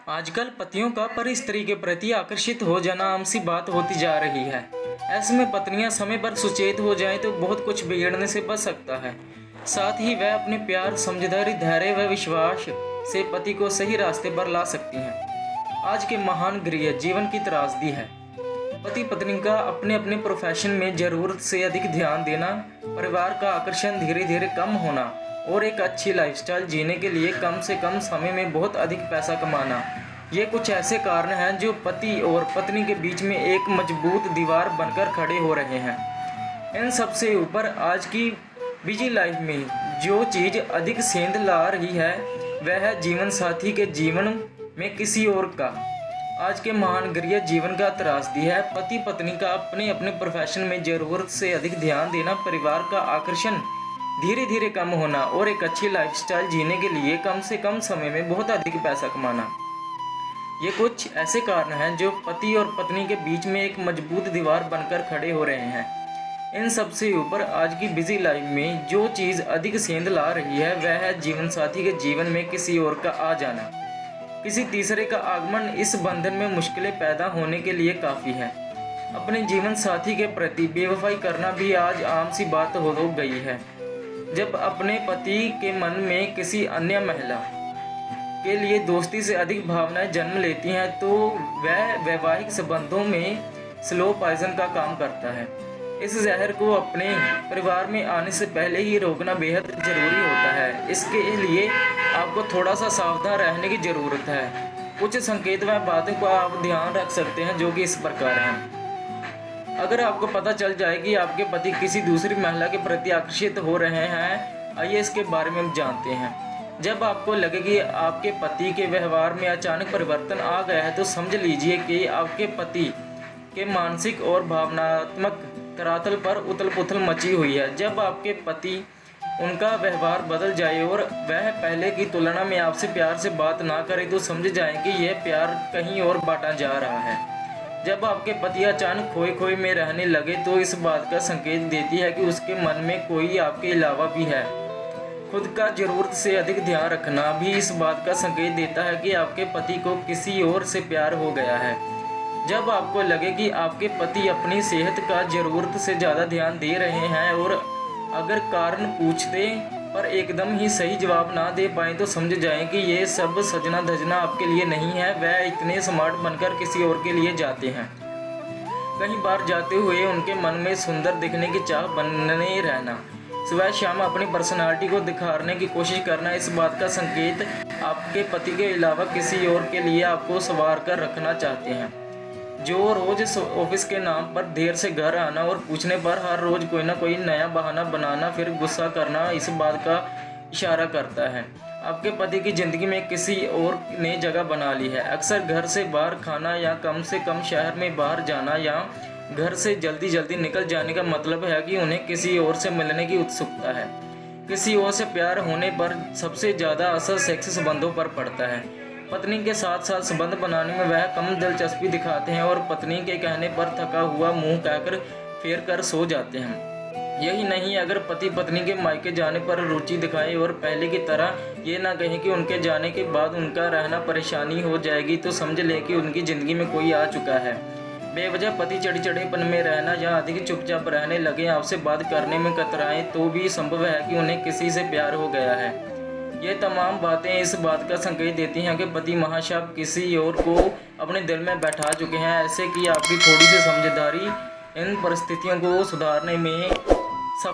आजकल पतियों का पर स्त्री के प्रति आकर्षित हो जाना आम सी बात होती जा रही है। ऐसे में पत्नियां समय पर सुचेत हो जाएं तो बहुत कुछ बिगड़ने से बच सकता है। साथ ही वह अपने प्यार, समझदारी, धैर्य व विश्वास से पति को सही रास्ते पर ला सकती हैं। आज के महान गृह जीवन की त्रासदी है। पति पत्नी का अपने अपने प्रोफेशन में ज़रूरत से अधिक ध्यान देना, परिवार का आकर्षण धीरे धीरे कम होना और एक अच्छी लाइफस्टाइल जीने के लिए कम से कम समय में बहुत अधिक पैसा कमाना, ये कुछ ऐसे कारण हैं जो पति और पत्नी के बीच में एक मजबूत दीवार बनकर खड़े हो रहे हैं। इन सबसे ऊपर आज की बिजी लाइफ में जो चीज़ अधिक सेंध ला रही है वह है जीवन साथी के जीवन में किसी और का। आज के महान गृह जीवन का त्रासदी है। पति पत्नी का अपने अपने प्रोफेशन में ज़रूरत से अधिक ध्यान देना, परिवार का आकर्षण धीरे धीरे कम होना और एक अच्छी लाइफस्टाइल जीने के लिए कम से कम समय में बहुत अधिक पैसा कमाना, ये कुछ ऐसे कारण हैं जो पति और पत्नी के बीच में एक मजबूत दीवार बनकर खड़े हो रहे हैं। इन सबसे ऊपर आज की बिजी लाइफ में जो चीज़ अधिक सेंध ला रही है वह है जीवन साथी के जीवन में किसी और का आ जाना। किसी तीसरे का आगमन इस बंधन में मुश्किलें पैदा होने के लिए काफ़ी है। अपने जीवन साथी के प्रति बेवफाई करना भी आज आम सी बात हो गई है। जब अपने पति के मन में किसी अन्य महिला के लिए दोस्ती से अधिक भावनाएं जन्म लेती हैं तो वह वैवाहिक संबंधों में स्लो पॉइजन का काम करता है। इस जहर को अपने परिवार में आने से पहले ही रोकना बेहद ज़रूरी होता है। इसके लिए आपको थोड़ा सा सावधान रहने की ज़रूरत है। कुछ संकेत व बातों को आप ध्यान रख सकते हैं जो कि इस प्रकार हैं। अगर आपको पता चल जाए कि आपके पति किसी दूसरी महिला के प्रति आकर्षित हो रहे हैं, आइए इसके बारे में हम जानते हैं। जब आपको लगे कि आपके पति के व्यवहार में अचानक परिवर्तन आ गया है तो समझ लीजिए कि आपके पति के मानसिक और भावनात्मक धरातल पर उथल पुथल मची हुई है। जब आपके पति उनका व्यवहार बदल जाए और वह पहले की तुलना में आपसे प्यार से बात ना करे तो समझ जाएं कि यह प्यार कहीं और बांटा जा रहा है। जब आपके पति अचानक खोए खोए में रहने लगे तो इस बात का संकेत देती है कि उसके मन में कोई आपके अलावा भी है। खुद का ज़रूरत से अधिक ध्यान रखना भी इस बात का संकेत देता है कि आपके पति को किसी और से प्यार हो गया है। जब आपको लगे कि आपके पति अपनी सेहत का ज़रूरत से ज़्यादा ध्यान दे रहे हैं और अगर कारण पूछते पर एकदम ही सही जवाब ना दे पाए तो समझ जाएं कि ये सब सजना धजना आपके लिए नहीं है। वह इतने स्मार्ट बनकर किसी और के लिए जाते हैं। कहीं बार जाते हुए उनके मन में सुंदर दिखने की चाह बनने रहना, सुबह शाम अपनी पर्सनालिटी को दिखाने की कोशिश करना, इस बात का संकेत आपके पति के अलावा किसी और के लिए आपको संवार कर रखना चाहते हैं। जो रोज़ ऑफिस के नाम पर देर से घर आना और पूछने पर हर रोज़ कोई ना कोई नया बहाना बनाना फिर गुस्सा करना, इस बात का इशारा करता है आपके पति की ज़िंदगी में किसी और ने जगह बना ली है। अक्सर घर से बाहर खाना या कम से कम शहर में बाहर जाना या घर से जल्दी जल्दी निकल जाने का मतलब है कि उन्हें किसी और से मिलने की उत्सुकता है। किसी और से प्यार होने पर सबसे ज़्यादा असर सेक्स संबंधों पर पड़ता है। पत्नी के साथ साथ संबंध बनाने में वह कम दिलचस्पी दिखाते हैं और पत्नी के कहने पर थका हुआ मुंह कहकर फेर कर सो जाते हैं। यही नहीं, अगर पति पत्नी के मायके जाने पर रुचि दिखाएं और पहले की तरह ये ना कहें कि उनके जाने के बाद उनका रहना परेशानी हो जाएगी तो समझ लें कि उनकी ज़िंदगी में कोई आ चुका है। बेवजह पति चिड़चिड़ेपन में रहना या अधिक चुपचाप रहने लगे, आपसे बात करने में कतराएं तो भी संभव है कि उन्हें किसी से प्यार हो गया है। ये तमाम बातें इस बात का संकेत देती हैं कि पति महाशय किसी और को अपने दिल में बैठा चुके हैं। ऐसे कि आपकी थोड़ी सी समझदारी इन परिस्थितियों को सुधारने में सब